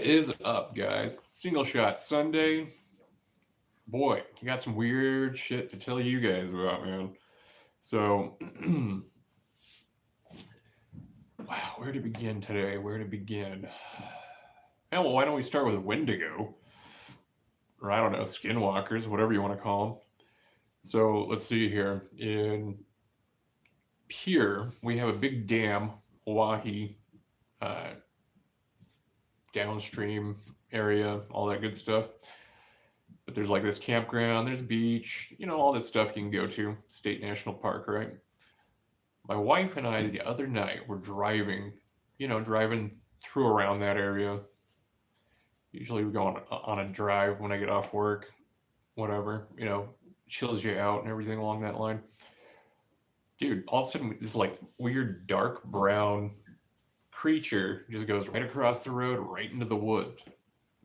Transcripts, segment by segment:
is up, guys? Single Shot Sunday. Boy, I got some weird shit to tell you guys about, man. So, wow, where to begin today? Where to begin? Well, why don't we start with Wendigo? Or I don't know, Skinwalkers, whatever you want to call them. So, let's see here. In here, we have a big dam, Hawaii, uh, downstream area, all that good stuff. But there's like this campground, there's beach, all this stuff you can go to. State National Park, right? My wife and I the other night were driving, driving through around that area. Usually we go on a drive when I get off work, whatever, chills you out and everything along that line. Dude, all of a sudden this like weird dark brown creature just goes right across the road, right into the woods.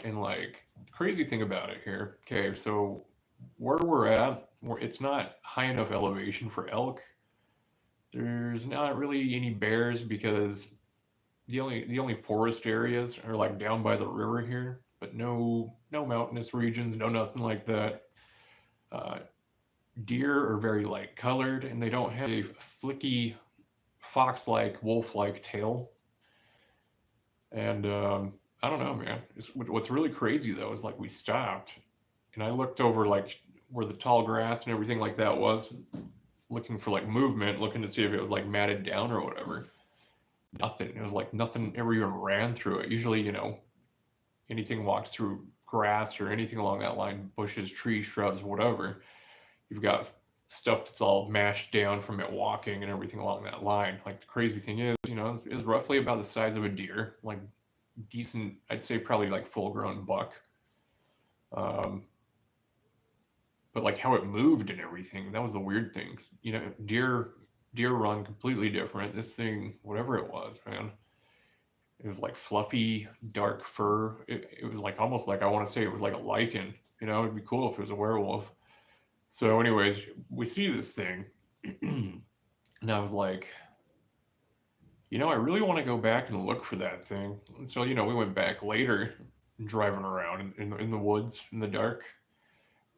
And like crazy thing about it here, okay, so where we're at, it's not high enough elevation for elk. There's not really any bears because the only forest areas are like down by the river here, but no mountainous regions, no nothing like that. Uh, Deer are very light colored, and they don't have a flicky fox-like, wolf-like tail. And I don't know, man. What's really crazy though is like we stopped, and I looked over like where the tall grass and everything like that was, looking for like movement, looking to see if it was like matted down or whatever. Nothing. It was like nothing ever even ran through it. Usually, anything walks through grass or anything along that line, bushes, trees, shrubs, whatever. You've got stuff that's all mashed down from it walking and everything along that line. Like the crazy thing is, it was roughly about the size of a deer, like decent, I'd say probably like full grown buck. Um, but like how it moved and everything, that was the weird thing. Deer run completely different. This thing, whatever it was, man, it was like fluffy, dark fur. It was like almost like I want to say it was like a lichen. It'd be cool if it was a werewolf. So, anyways, we see this thing, and I was like, I really want to go back and look for that thing. And so, we went back later, driving around in the woods in the dark.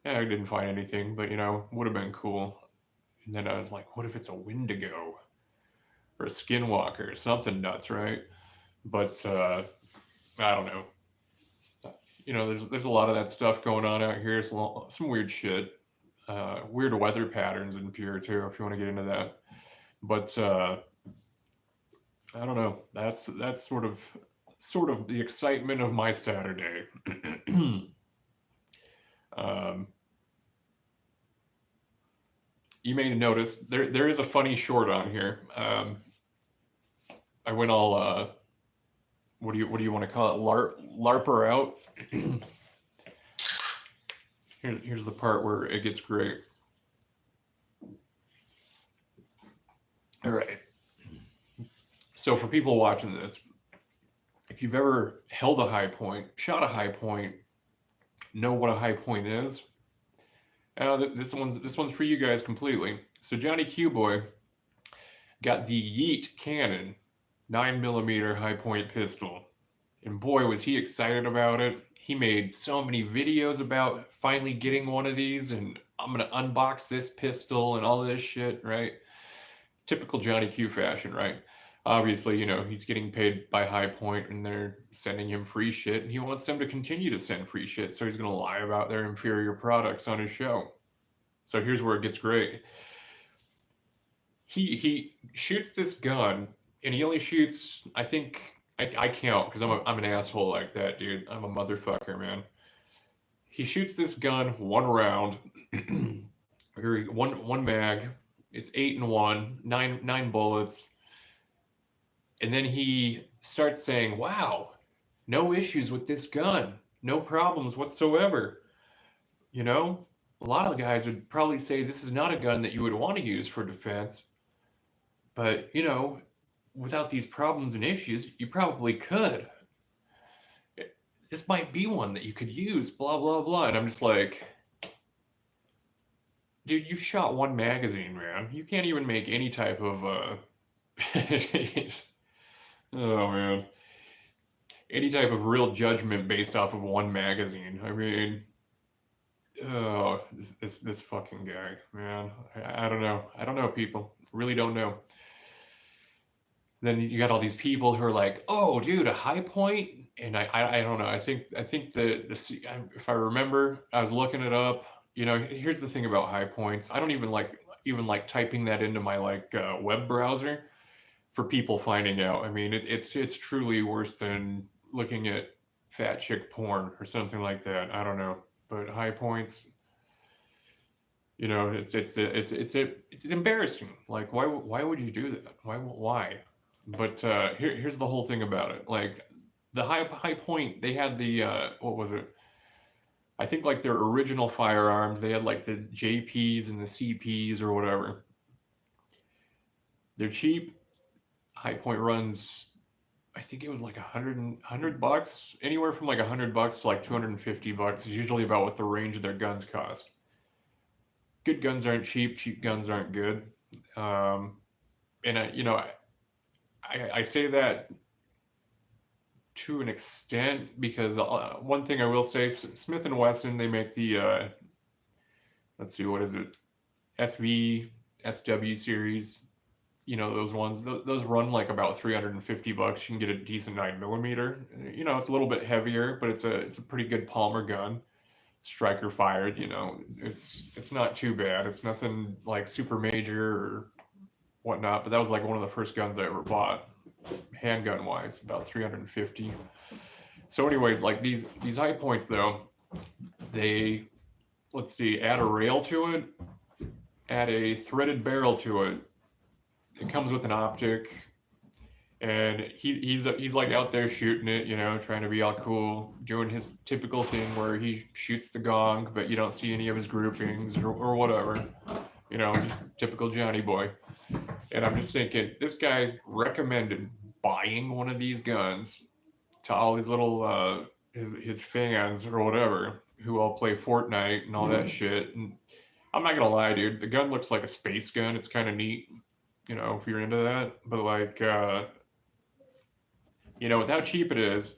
Yeah, I didn't find anything, but would have been cool. And then I was like, what if it's a Wendigo or a Skinwalker or something nuts, right? But I don't know. There's a lot of that stuff going on out here. Some weird shit, weird weather patterns in Pure too, if you want to get into that. But I don't know. That's sort of the excitement of my Saturday. um, you may notice there is a funny short on here. I went all what do you want to call it? LARPer out. Here's the part where it gets great. All right. So for people watching this, if you've ever held a high point, shot a high point, know what a high point is, this one's for you guys completely. So Johnny Q Boy got the Yeet Cannon 9mm high point pistol, and boy was he excited about it. He made so many videos about finally getting one of these, and I'm gonna unbox this pistol and all this shit, right? Typical Johnny Q fashion, right? Obviously, he's getting paid by High Point and they're sending him free shit, and he wants them to continue to send free shit, so he's going to lie about their inferior products on his show. So here's where it gets great. He shoots this gun, and he only shoots, I think, I count because I'm an asshole like that, dude. I'm a motherfucker, man. He shoots this gun one round, one mag. It's 8 and 1, nine bullets. And then he starts saying, wow, no issues with this gun. No problems whatsoever. A lot of the guys would probably say this is not a gun that you would want to use for defense. But, without these problems and issues, you probably could. This might be one that you could use, blah, blah, blah. And I'm just like, dude, you shot one magazine, man. You can't even make any type of... Oh, man. any type of real judgment based off of one magazine. I mean, oh, this fucking guy, man. I don't know. I don't know, people. Really don't know. Then you got all these people who are like, "Oh, dude, a high point," and I don't know. I think if I remember, I was looking it up. You know, here's the thing about high points. I don't even like typing that into my web browser for people finding out. I mean, it's truly worse than looking at fat chick porn or something like that. I don't know, but high points. You know, it's embarrassing. Like, why would you do that? Why? But here's the whole thing about it. Like the high point, they had the what was it? I think like their original firearms, they had like the JPs and the CPs or whatever. They're cheap. High point runs, I think it was like $100, anywhere from like $100 to like $250 is usually about what the range of their guns cost. Good guns aren't cheap. Cheap guns aren't good. Um, and I say that to an extent because one thing I will say, Smith and Wesson, they make the let's see, what is it, SV SW series. You know those ones. Those run like about $350. You can get a decent 9mm. You know, it's a little bit heavier, but it's a pretty good Palmer gun. Striker fired. You know, it's not too bad. It's nothing like super major or whatnot. But that was like one of the first guns I ever bought, handgun wise, about 350. So, anyways, like these high points though, they, let's see, add a rail to it, add a threaded barrel to it. It comes with an optic, and he's like out there shooting it, you know, trying to be all cool, doing his typical thing where he shoots the gong, but you don't see any of his groupings or whatever, you know, just typical Johnny boy. And I'm just thinking, this guy recommended buying one of these guns to all his little his fans or whatever who all play Fortnite and all that shit. And I'm not gonna lie, dude, the gun looks like a space gun. It's kind of neat, you know, if you're into that. But like, you know, with how cheap it is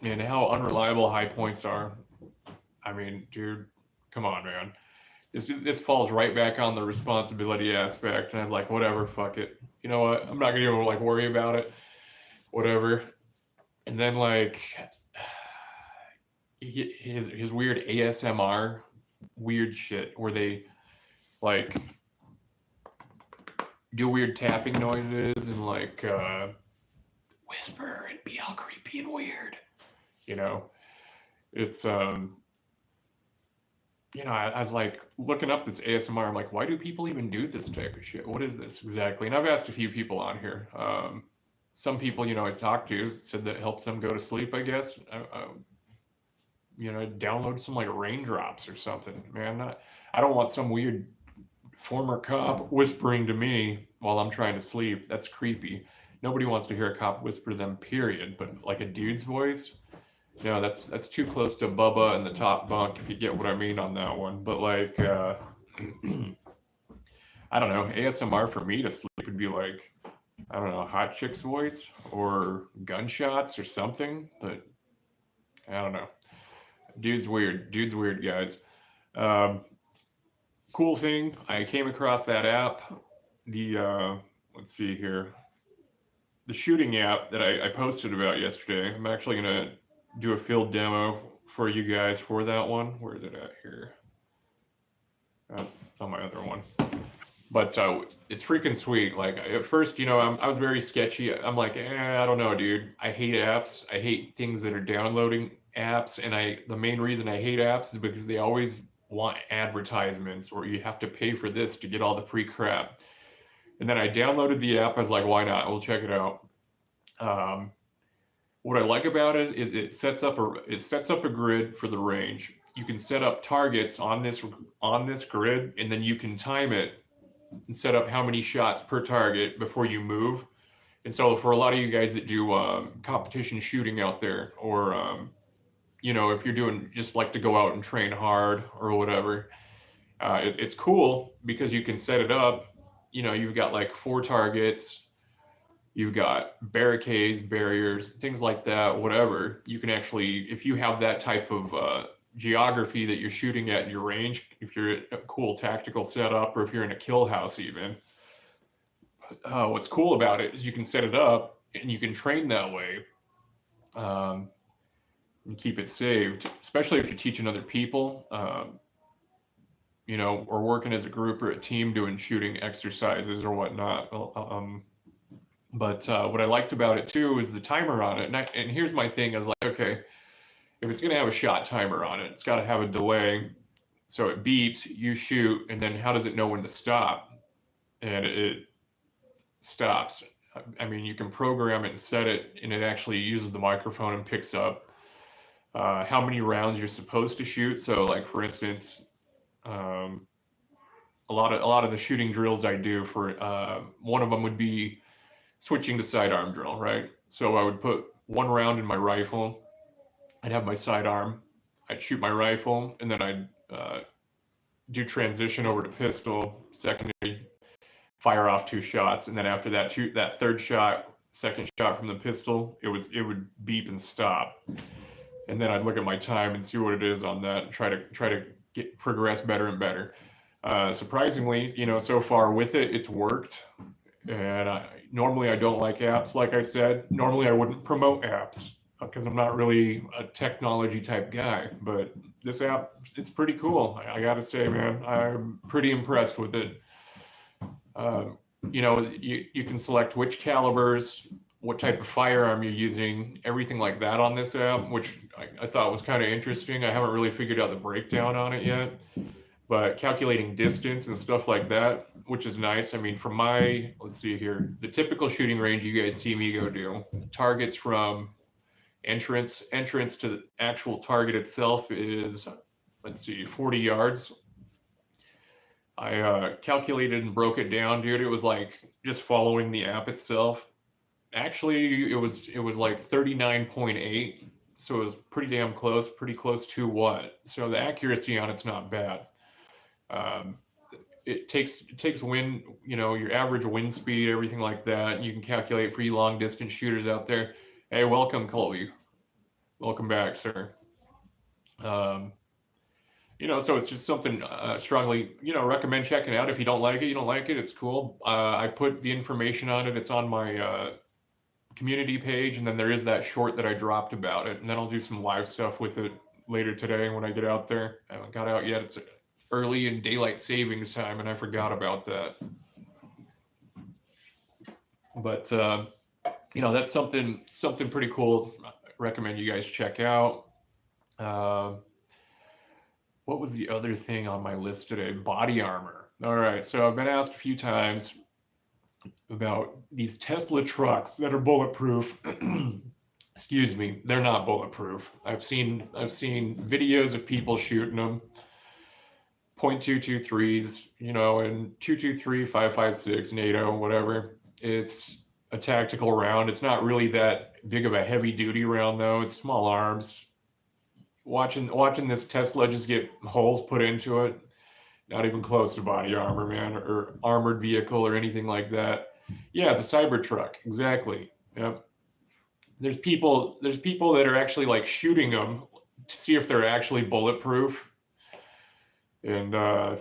and how unreliable high points are, I mean, dude, come on, man. This falls right back on the responsibility aspect, and I was like, whatever, fuck it. You know what? I'm not gonna even like worry about it. Whatever. And then like his weird ASMR weird shit where they like do weird tapping noises and like whisper and be all creepy and weird. You know, it's you know, I was like looking up this ASMR. I'm like, why do people even do this type of shit? What is this exactly? And I've asked a few people on here. Some people, you know, I talked to said that helps them go to sleep. I guess, you know, download some like raindrops or something. Man, I don't want some weird former cop whispering to me while I'm trying to sleep. That's creepy. Nobody wants to hear a cop whisper to them, period. But like a dude's voice, no, that's too close to Bubba and the top bunk, if you get what I mean on that one. But like, I don't know, ASMR for me to sleep would be like, I don't know, a hot chick's voice or gunshots or something. But I don't know. Dude's weird. Dude's weird, guys. Um, cool thing, I came across that app. The let's see here, the shooting app that I posted about yesterday. I'm actually gonna do a field demo for you guys for that one. Where is it at here? It's on my other one. But it's freaking sweet. Like at first, you know, I was very sketchy. I'm like, I don't know, dude. I hate apps. I hate things that are downloading apps. And the main reason I hate apps is because they always want advertisements or you have to pay for this to get all the free crap. And then I downloaded the app. I was like, why not? We'll check it out. What I like about it is it sets up a grid for the range. You can set up targets on this grid, and then you can time it and set up how many shots per target before you move. And so for a lot of you guys that do competition shooting out there, or you know, if you're doing just like to go out and train hard or whatever, it's cool because you can set it up. You know, you've got like 4 targets. You've got barricades, barriers, things like that, whatever. You can actually, if you have that type of geography that you're shooting at in your range, if you're at a cool tactical setup, or if you're in a kill house even, what's cool about it is you can set it up and you can train that way, and keep it saved, especially if you're teaching other people, or working as a group or a team doing shooting exercises or whatnot. But what I liked about it too is the timer on it. And here's my thing: is like, okay, if it's going to have a shot timer on it, it's got to have a delay. So it beeps, you shoot, and then how does it know when to stop? And it stops. I mean, you can program it and set it, and it actually uses the microphone and picks up how many rounds you're supposed to shoot. So, like for instance, a lot of the shooting drills I do for one of them would be switching to sidearm drill, right? So I would put one round in my rifle, I'd have my sidearm, I'd shoot my rifle, and then I'd do transition over to pistol, secondary, fire off 2 shots, and then after that, that third shot, second shot from the pistol, it would beep and stop, and then I'd look at my time and see what it is on that, and try to progress better and better. Surprisingly, so far with it, it's worked. And normally I don't like apps, like I said. Normally I wouldn't promote apps because I'm not really a technology type guy. But this app, it's pretty cool. I gotta say, man, I'm pretty impressed with it. You can select which calibers, what type of firearm you're using, everything like that on this app, which I thought was kind of interesting. I haven't really figured out the breakdown on it yet. But calculating distance and stuff like that, which is nice. I mean, from let's see here, the typical shooting range you guys see me go do, targets from entrance to the actual target itself is, let's see, 40 yards. I calculated and broke it down, dude. It was like just following the app itself. Actually, it was like 39.8, so it was pretty damn close, pretty close to what. So the accuracy on it's not bad. It takes wind, your average wind speed, everything like that. You can calculate for you long distance shooters out there. Hey, welcome, Colby. Welcome back, sir. So it's just something strongly, recommend checking out. If you don't like it, you don't like it. It's cool. I put the information on it. It's on my community page, and then there is that short that I dropped about it, and then I'll do some live stuff with it later today when I get out there. I haven't got out yet. It's early in daylight savings time, and I forgot about that. But that's something pretty cool. I recommend you guys check out. What was the other thing on my list today? Body armor. All right, so I've been asked a few times about these Tesla trucks that are bulletproof. Excuse me, they're not bulletproof. I've seen videos of people shooting them. .223s, and 223, 5.56, NATO, whatever. It's a tactical round. It's not really that big of a heavy duty round though. It's small arms. Watching this Tesla just get holes put into it. Not even close to body armor, man, or armored vehicle or anything like that. Yeah, the Cybertruck, exactly. Yep. There's people that are actually like shooting them to see if they're actually bulletproof. And oh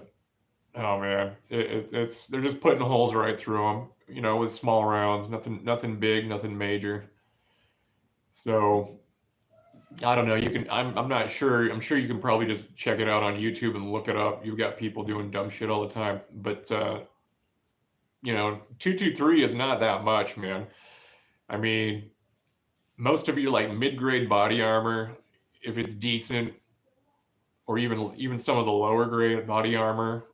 man, it's they're just putting holes right through them, with small rounds, nothing big, nothing major. So I don't know. I'm not sure. I'm sure you can probably just check it out on YouTube and look it up. You've got people doing dumb shit all the time. But 223 is not that much, man. I mean, most of your like mid-grade body armor, if it's decent, or even some of the lower grade body armor,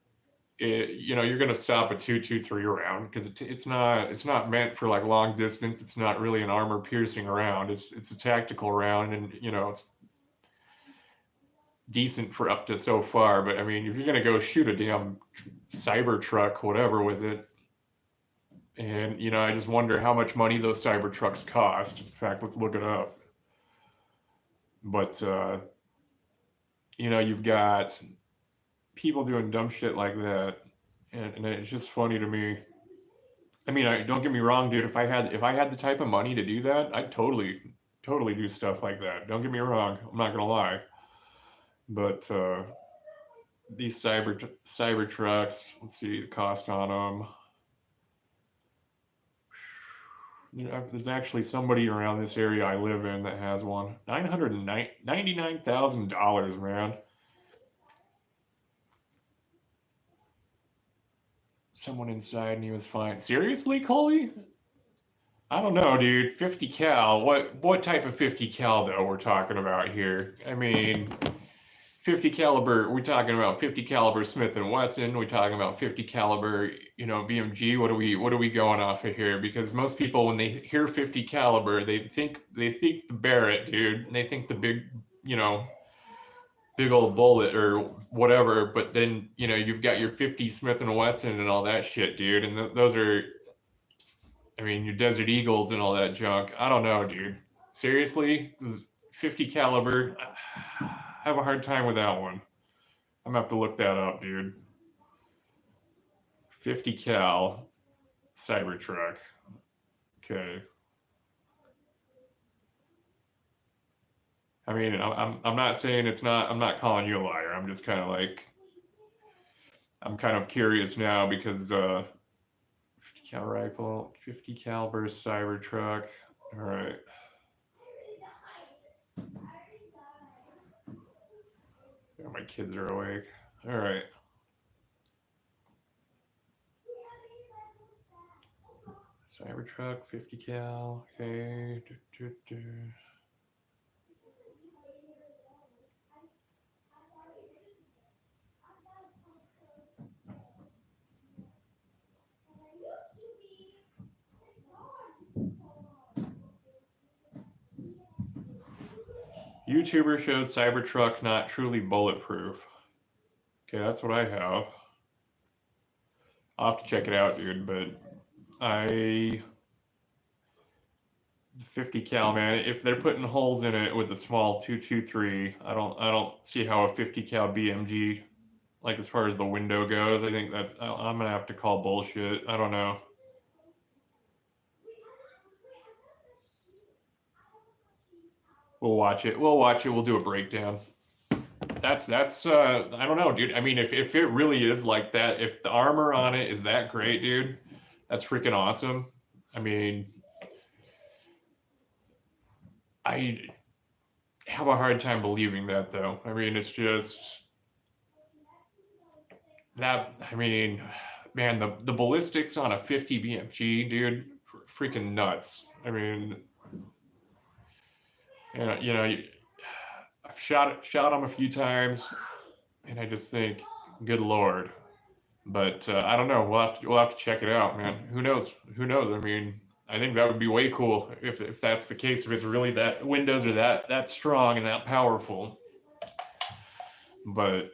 you're going to stop a 223 round because it's not meant for like long distance. It's not really an armor piercing round. It's a tactical round, and it's decent for up to so far. But I mean, if you're going to go shoot a damn Cybertruck, whatever, with it, and I just wonder how much money those Cybertrucks cost. In fact, let's look it up. But you've got people doing dumb shit like that, and it's just funny to me. I mean, don't get me wrong, dude. If I had the type of money to do that, I'd totally do stuff like that. Don't get me wrong. I'm not gonna lie. But these cyber trucks, let's see the cost on them. There's actually somebody around this area I live in that has one. $99,000, man. Someone inside and he was fine. Seriously, Colby? I don't know, dude. 50 cal. What type of 50 cal though we're talking about here? I mean, 50 caliber. We're talking about 50 caliber Smith and Wesson. We're talking about 50 caliber, BMG. What are we going off of here? Because most people, when they hear 50 caliber, they think the Barrett, dude. And they think the big, big old bullet or whatever. But then you've got your 50 Smith and Wesson and all that shit, dude. And those are, I mean, your Desert Eagles and all that junk. I don't know, dude. Seriously, this is 50 caliber. I have a hard time with that one. I'm gonna have to look that up, dude. 50 cal Cybertruck. Okay. I mean, I'm not saying it's not. I'm not calling you a liar. I'm just kind of like, I'm kind of curious now because 50 cal rifle, 50 caliber Cybertruck. All right. Yeah, my kids are awake. All right. Cybertruck, 50 cal. Okay. YouTuber shows Cybertruck not truly bulletproof. Okay, that's what I have. I'll have to check it out, dude. But I 50 cal, man. If they're putting holes in it with a small 223, I don't see how a 50 cal BMG, like as far as the window goes, I think I'm gonna have to call bullshit. I don't know. We'll watch it. We'll watch it. We'll do a breakdown. That's I don't know, dude. I mean, if it really is like that, if the armor on it is that great, dude, that's freaking awesome. I mean, I have a hard time believing that though. I mean, it's just that. I mean, man, the ballistics on a 50 BMG, dude, freaking nuts. I mean, I've shot them a few times, and I just think, good lord. But I don't know. We'll have to check it out, man. Who knows? Who knows? I mean, I think that would be way cool if that's the case. If it's really that windows are that strong and that powerful. But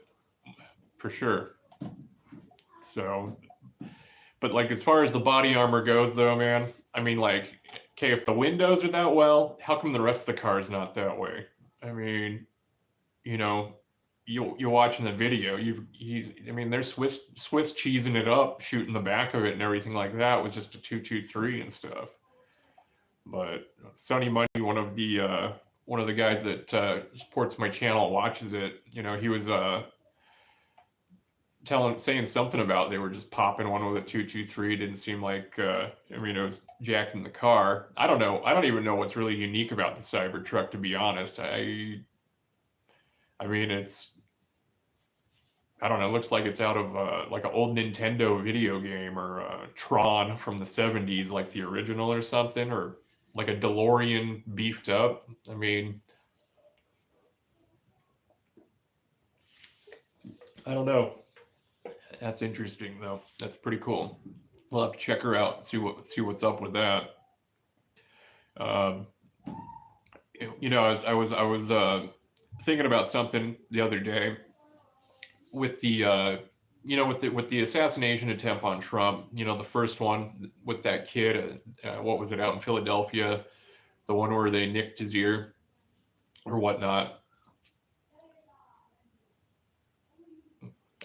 for sure. So, but like as far as the body armor goes, though, man. I mean, like, okay, if the windows are that well, how come the rest of the car is not that way? I mean, you know, you're watching the video. I mean, they're Swiss cheesing it up, shooting the back of it and everything like that with just a 223 and stuff. But Sonny Money, one of the guys that supports my channel, watches it. He was saying something about they were just popping one with a 223. Didn't seem like I mean, it was jacking the car. I don't know. I don't even know what's really unique about the Cybertruck, to be honest. I mean, I don't know. It looks like it's out of like an old Nintendo video game or Tron from the 70s, like the original or something, or like a DeLorean beefed up. I mean, I don't know. That's interesting though. That's pretty cool. We'll have to check her out and see what's up with that. Um, I was thinking about something the other day with the with the assassination attempt on Trump. The first one with that kid. What was it, out in Philadelphia? The one where they nicked his ear or whatnot.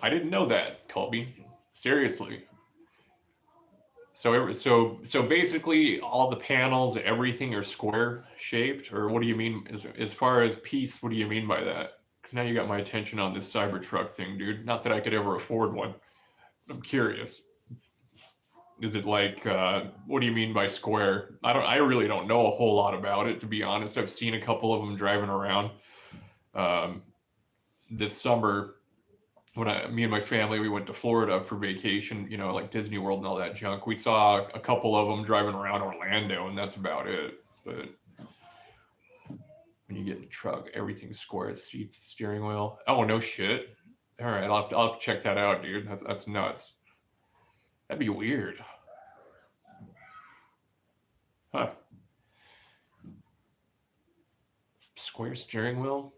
I didn't know that, Colby. Seriously. So basically, all the panels, everything are square shaped, or what do you mean? As far as piece, what do you mean by that? Because now you got my attention on this Cybertruck thing, dude. Not that I could ever afford one. I'm curious. Is it like what do you mean by square? I really don't know a whole lot about it, to be honest. I've seen a couple of them driving around this summer when me and my family, we went to Florida for vacation, you know, like Disney World and all that junk. We saw a couple of them driving around Orlando, and that's about it. But when you get in the truck, everything's square: seats, steering wheel. Oh, no shit. All right, I'll have to check that out, dude. That's nuts. That'd be weird. Huh. Square steering wheel?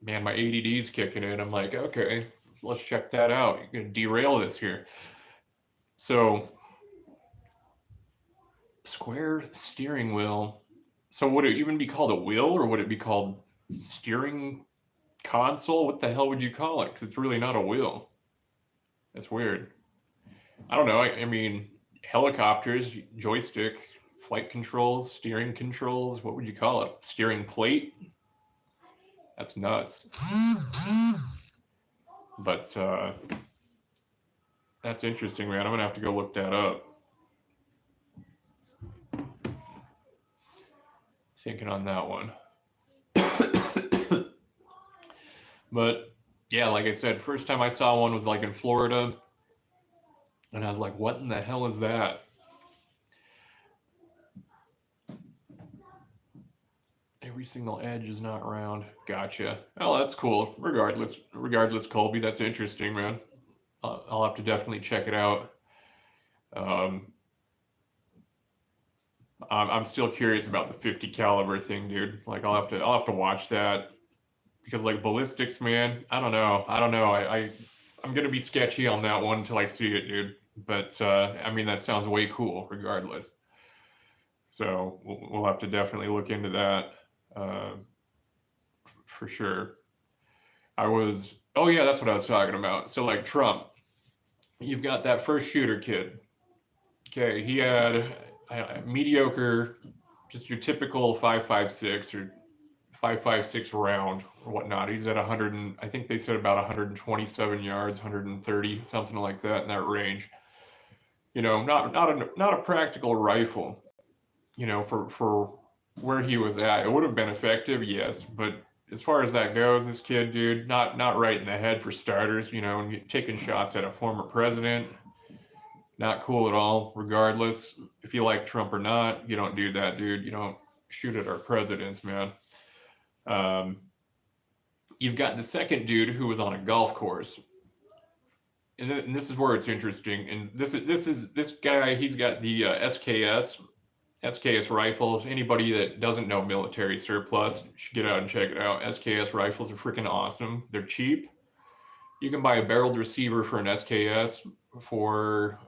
Man, my ADD's kicking in. I'm like, okay, let's check that out. You're gonna derail this here. So, square steering wheel. So would it even be called a wheel, or would it be called steering console? What the hell would you call it? Because it's really not a wheel. That's weird. I don't know. I mean, helicopters, joystick, flight controls, steering controls. What would you call it? Steering plate? That's nuts. But that's interesting, man. I'm gonna have to go look that up. Thinking on that one. But yeah, like I said, first time I saw one was like in Florida, and I was like, what in the hell is that? Every single edge is not round. Gotcha. Oh, that's cool. Regardless, Colby, that's interesting, man. I'll have to definitely check it out. I'm still curious about the 50 caliber thing, dude. Like I'll have to watch that, because like ballistics, man, I don't know. I'm gonna be sketchy on that one until I see it, dude. But I mean, that sounds way cool regardless. So we'll have to definitely look into that for sure. Oh yeah, that's what I was talking about. So like Trump, you've got that first shooter kid. Okay, he had a mediocre, just your typical 5.56 or 5.56 round or whatnot. He's at 100, and I think they said about 127 yards, 130, something like that in that range. You know, not a practical rifle. You know, for where he was at, it would have been effective, yes, but as far as that goes, this kid, dude, not right in the head for starters. You know, and taking shots at a former president, not cool at all. Regardless, if you like Trump or not, you don't do that, dude. You don't shoot at our presidents, man. You've got the second dude who was on a golf course, and this is where it's interesting. And this guy. He's got the SKS rifles. Anybody that doesn't know military surplus should get out and check it out. SKS rifles are freaking awesome. They're cheap. You can buy a barreled receiver for an SKS for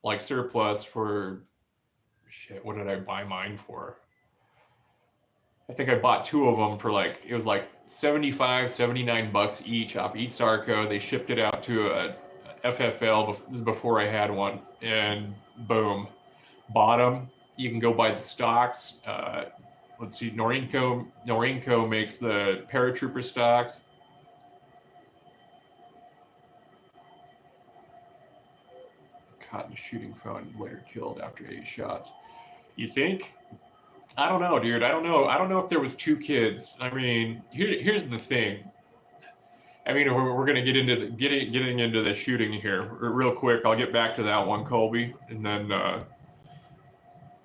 like surplus for shit. What did I buy mine for? I think I bought two of them for like, it was like 75, 79 bucks each off East Arco. They shipped it out to a FFL before I had one, and boom, bought them. You can go buy the stocks. Let's see, Norinco makes the paratrooper stocks. Caught in a shooting phone, later killed after 8 shots. You think? I don't know, dude. I don't know if there was 2 kids. I mean, here's the thing. I mean, we're gonna get into getting into the shooting here real quick. I'll get back to that one, Colby, and then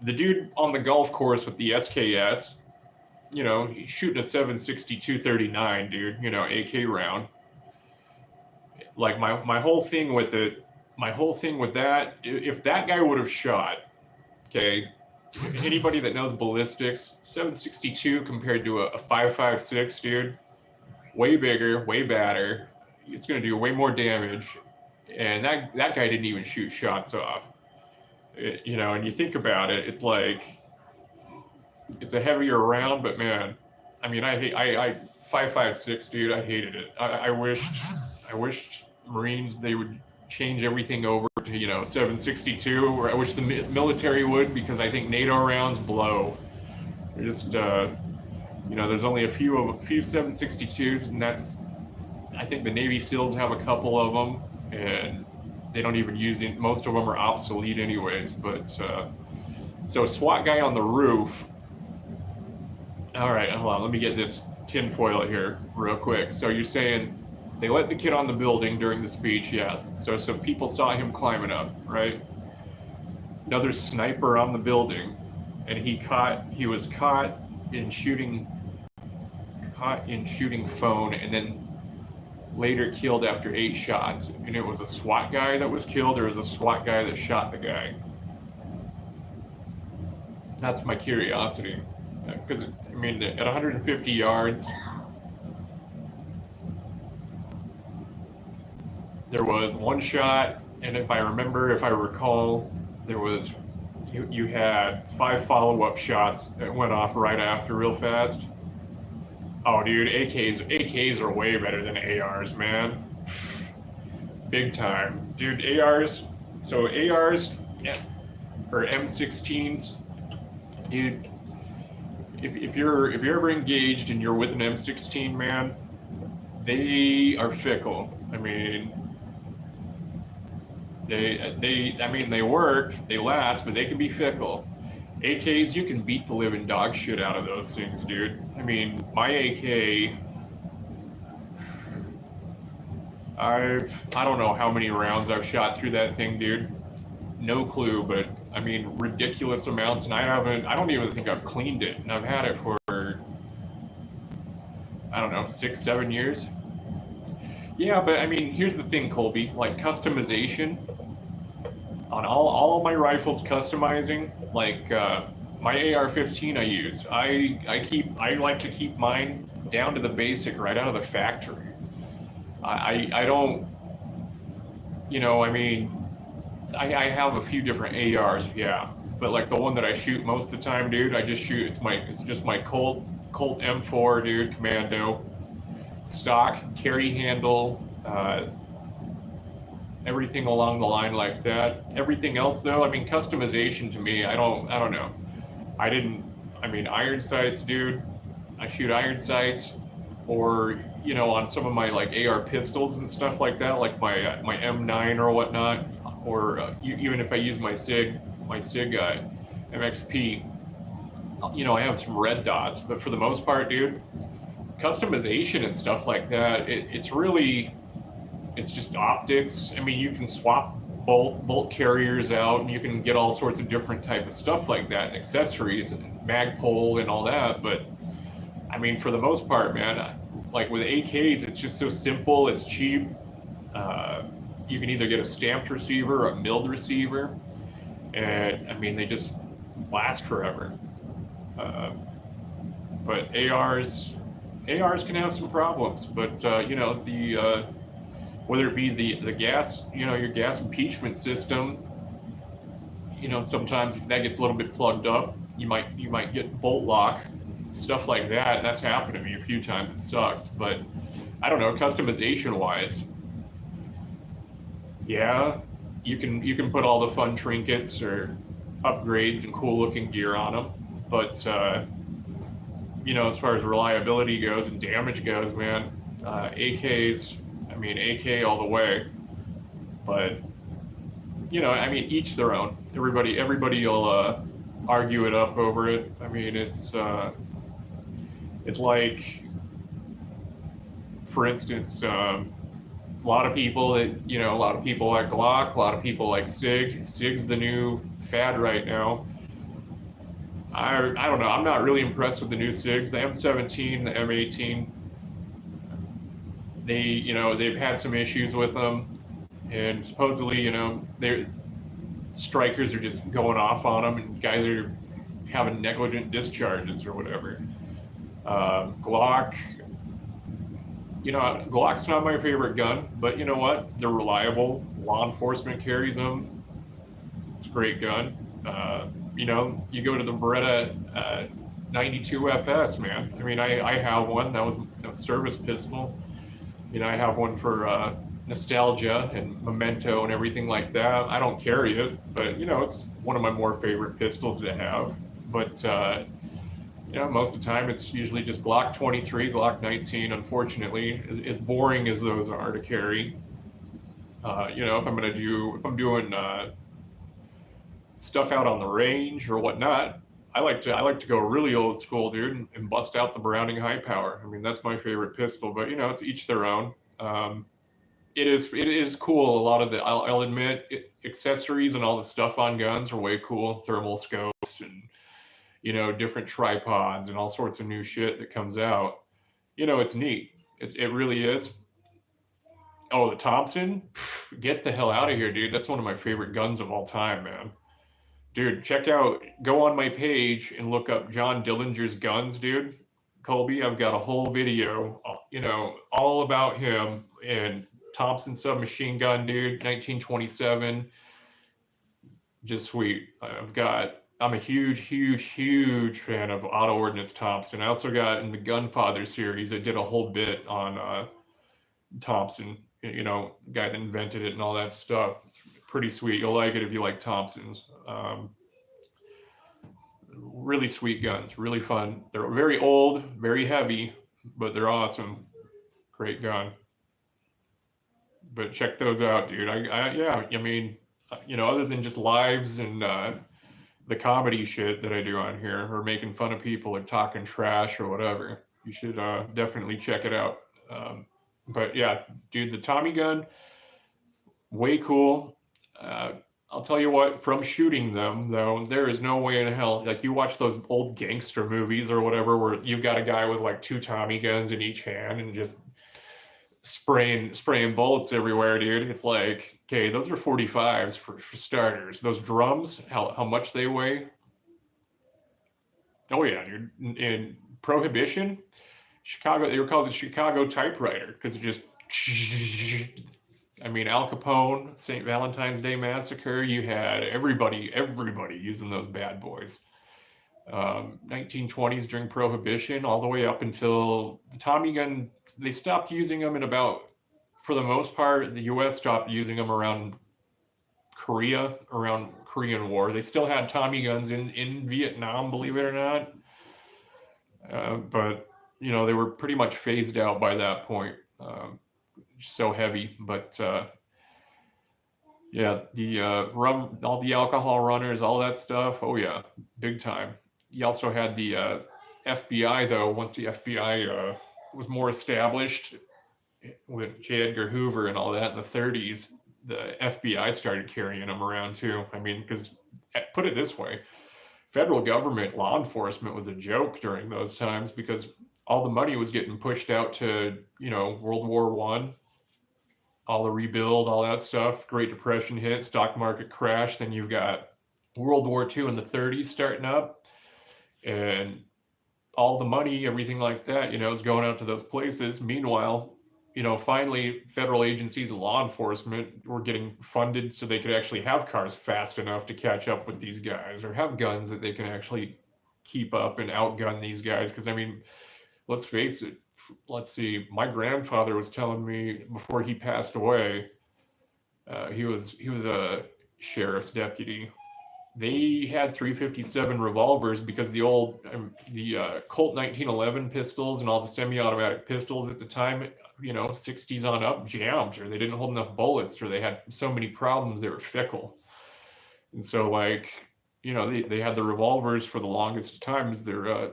the dude on the golf course with the SKS, you know, he's shooting a 7.62 dude. You know, AK round. Like my whole thing with it, if that guy would have shot, okay. Anybody that knows ballistics, 7.62 compared to a 5.56, dude, way bigger, way badder. It's going to do way more damage. And that guy didn't even shoot shots off. You know, and you think about it, it's like, it's a heavier round, but man, I mean, I 5.56, dude, I hated it. I wished Marines, they would change everything over to, 7.62, which the military would, because I think NATO rounds blow. They're just, there's only a few 7.62s, and I think the Navy SEALs have a couple of them, and they don't even use it. Most of them are obsolete anyways, but, so SWAT guy on the roof. All right, hold on, let me get this tinfoil here real quick. So you're saying they let the kid on the building during the speech, yeah. So people saw him climbing up, right? Another sniper on the building, and he was caught in shooting phone, and then later killed after 8 shots. And it was a SWAT guy that was killed, or was a SWAT guy that shot the guy? That's my curiosity. Because, I mean, at 150 yards, there was 1 shot, and if I recall, there was, you had 5 follow-up shots that went off right after real fast. Oh, dude, AKs are way better than ARs, man. Big time. Dude, ARs, yeah, or M16s, dude, if you're ever engaged and you're with an M16, man, they are fickle. I mean, they work, they last, but they can be fickle. AKs, you can beat the living dog shit out of those things, dude. I mean, my AK, I don't know how many rounds I've shot through that thing, dude. No clue, but I mean, ridiculous amounts, and I don't even think I've cleaned it, and I've had it for, I don't know, 6-7 years. Yeah, but I mean, here's the thing, Colby, like customization, on all of my rifles, customizing, like my AR-15 I use, I like to keep mine down to the basic right out of the factory. I don't, I mean, I have a few different ARs, yeah, but like the one that I shoot most of the time, dude, it's just my Colt M4, dude, Commando, stock, carry handle, everything along the line like that. Everything else though, I mean, customization to me, I don't know. I mean, iron sights, dude, I shoot iron sights, or, on some of my like AR pistols and stuff like that, like my M9 or whatnot, or even if I use my SIG MXP, I have some red dots, but for the most part, dude, customization and stuff like that, it's just optics. I mean, you can swap bolt carriers out, and you can get all sorts of different type of stuff like that, and accessories and magpul and all that, but I mean, for the most part, man, like with AKs, it's just so simple, it's cheap. You can either get a stamped receiver or a milled receiver, and I mean, they just last forever. But ARs can have some problems, but whether it be the gas, your gas impeachment system, sometimes if that gets a little bit plugged up, you might get bolt lock, stuff like that. And that's happened to me a few times. It sucks, but I don't know, customization wise, yeah, you can put all the fun trinkets or upgrades and cool looking gear on them, but as far as reliability goes and damage goes, man, AKs, I mean, AK all the way, but I mean, each their own. Everybody will argue it up over it. I mean, it's like, for instance, a lot of people like Glock, a lot of people like SIG. SIG's the new fad right now. I don't know, I'm not really impressed with the new SIGs. The M17, the M18, they've had some issues with them, and supposedly, their strikers are just going off on them, and guys are having negligent discharges or whatever. Glock, Glock's not my favorite gun, but you know what? They're reliable. Law enforcement carries them. It's a great gun. You go to the Beretta 92 FS, man. I mean, I have one. That was a service pistol. I have one for nostalgia and memento and everything like that. I don't carry it, but it's one of my more favorite pistols to have. But most of the time it's usually just Glock 23, Glock 19. Unfortunately, as boring as those are to carry, if I'm doing stuff out on the range or whatnot, I like to go really old school, dude, and bust out the Browning high power. I mean, that's my favorite pistol, but it's each their own. It is cool. A lot of I'll admit, accessories and all the stuff on guns are way cool. Thermal scopes and different tripods and all sorts of new shit that comes out. It's neat. It really is. Oh, the Thompson, pff, get the hell out of here, dude. That's one of my favorite guns of all time, man. Dude, go on my page and look up John Dillinger's guns, dude. Colby, I've got a whole video, all about him and Thompson submachine gun, dude, 1927. Just sweet. I'm a huge, huge, huge fan of Auto Ordnance Thompson. I also got in the Gunfather series, I did a whole bit on Thompson, guy that invented it and all that stuff. Pretty sweet. You'll like it if you like Thompsons. Really sweet guns, really fun. They're very old, very heavy, but they're awesome. Great gun. But check those out, dude. Yeah, I mean, other than just lives and the comedy shit that I do on here, or making fun of people or talking trash or whatever, you should definitely check it out. But yeah, dude, the Tommy gun, way cool. I'll tell you what, from shooting them, though, there is no way in hell. Like, you watch those old gangster movies or whatever, where you've got a guy with like two Tommy guns in each hand and just spraying bullets everywhere, dude. It's like, okay, those are 45s for starters. Those drums, how much they weigh. Oh, yeah, dude. In Prohibition, Chicago, they were called the Chicago typewriter because it just. I mean, Al Capone, St. Valentine's Day Massacre, you had everybody using those bad boys. 1920s during Prohibition, all the way up until the Tommy gun, they stopped using them for the most part, the US stopped using them around Korean War. They still had Tommy guns in Vietnam, believe it or not. But, they were pretty much phased out by that point. So heavy, but yeah, the all the alcohol runners, all that stuff. Oh yeah, big time. You also had the FBI though. Once the FBI was more established with J. Edgar Hoover and all that in the 30s, the FBI started carrying them around too. I mean, because put it this way, federal government law enforcement was a joke during those times because all the money was getting pushed out to World War I. All the rebuild, all that stuff. Great Depression hit, stock market crash. Then you've got World War II in the 30s starting up, and all the money, everything like that, is going out to those places. Meanwhile, finally, federal agencies and law enforcement were getting funded so they could actually have cars fast enough to catch up with these guys, or have guns that they can actually keep up and outgun these guys. Because I mean, let's face it. Let's see. My grandfather was telling me before he passed away. He was a sheriff's deputy. They had 357 revolvers because the Colt 1911 pistols and all the semi-automatic pistols at the time, 60s on up, jammed, or they didn't hold enough bullets, or they had so many problems they were fickle. And so, like, they had the revolvers for the longest times. They're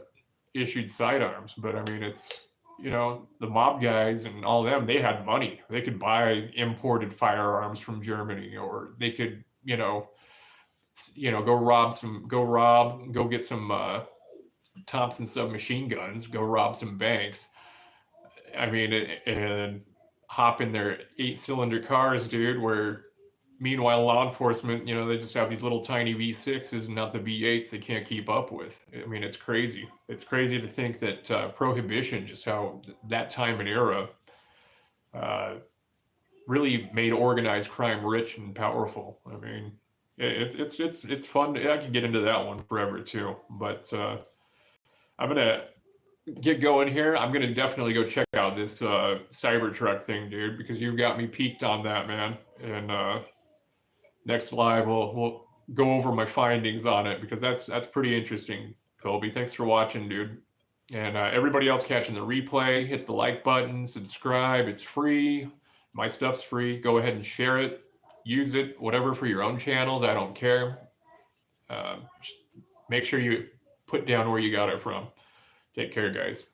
issued sidearms, but I mean, it's the mob guys and all them, they had money. They could buy imported firearms from Germany, or they could, go get some Thompson submachine guns, go rob some banks. I mean, and hop in their 8-cylinder cars, dude, where meanwhile, law enforcement, they just have these little tiny V6s and not the V8s they can't keep up with. I mean, it's crazy. It's crazy to think that Prohibition, just how that time and era really made organized crime rich and powerful. I mean, it's fun. I could get into that one forever too, but I'm gonna get going here, I'm gonna definitely go check out this Cybertruck thing, dude, because you've got me peaked on that, man. And next live, we'll go over my findings on it because that's pretty interesting. Colby, thanks for watching, dude. And everybody else catching the replay, hit the like button, subscribe. It's free. My stuff's free. Go ahead and share it, use it, whatever for your own channels. I don't care. Just make sure you put down where you got it from. Take care, guys.